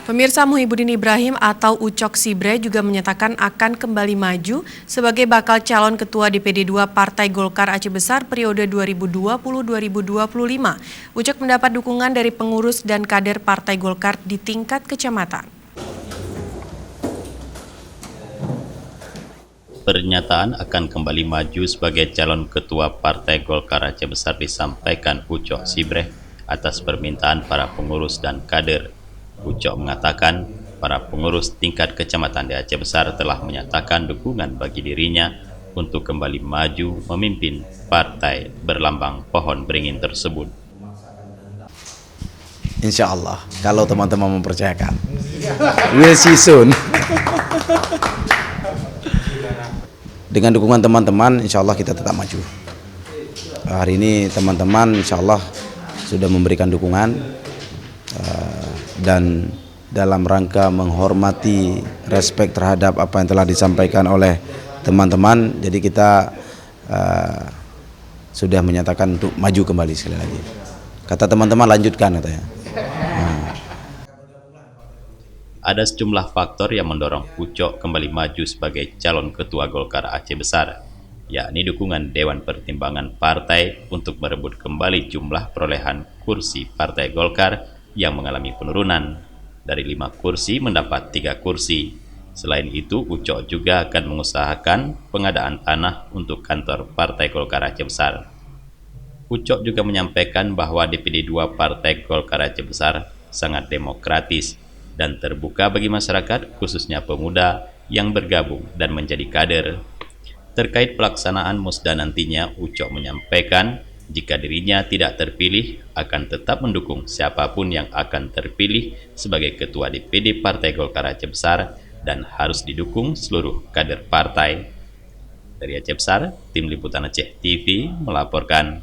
Pemirsa, Muhyiddin Ibrahim atau Ucok Sibre juga menyatakan akan kembali maju sebagai bakal calon ketua DPD 2 Partai Golkar Aceh Besar periode 2020-2025. Ucok mendapat dukungan dari pengurus dan kader Partai Golkar di tingkat kecamatan. Pernyataan akan kembali maju sebagai calon ketua Partai Golkar Aceh Besar disampaikan Ucok Sibre atas permintaan para pengurus dan kader. Ucok mengatakan para pengurus tingkat kecamatan di Aceh Besar telah menyatakan dukungan bagi dirinya untuk kembali maju memimpin partai berlambang pohon beringin tersebut. Insya Allah, kalau teman-teman mempercayakan, we'll see soon. Dengan dukungan teman-teman, insya Allah kita tetap maju. Hari ini teman-teman insya Allah sudah memberikan dukungan dan dalam rangka menghormati respek terhadap apa yang telah disampaikan oleh teman-teman, jadi kita sudah menyatakan untuk maju kembali sekali lagi. Kata teman-teman lanjutkan katanya. Ada sejumlah faktor yang mendorong Ucok kembali maju sebagai calon ketua Golkar Aceh Besar, yakni dukungan Dewan Pertimbangan Partai untuk merebut kembali jumlah perolehan kursi Partai Golkar yang mengalami penurunan dari 5 kursi mendapat 3 kursi. Selain itu, Ucok juga akan mengusahakan pengadaan tanah untuk kantor Partai Golkar Aceh Besar. Ucok juga menyampaikan bahwa DPD 2 Partai Golkar Aceh Besar sangat demokratis dan terbuka bagi masyarakat, khususnya pemuda yang bergabung dan menjadi kader. Terkait pelaksanaan musda nantinya, Ucok menyampaikan jika dirinya tidak terpilih akan tetap mendukung siapapun yang akan terpilih sebagai ketua DPD Partai Golkar Aceh Besar dan harus didukung seluruh kader partai. Dari Aceh Besar, Tim Liputan Aceh TV melaporkan.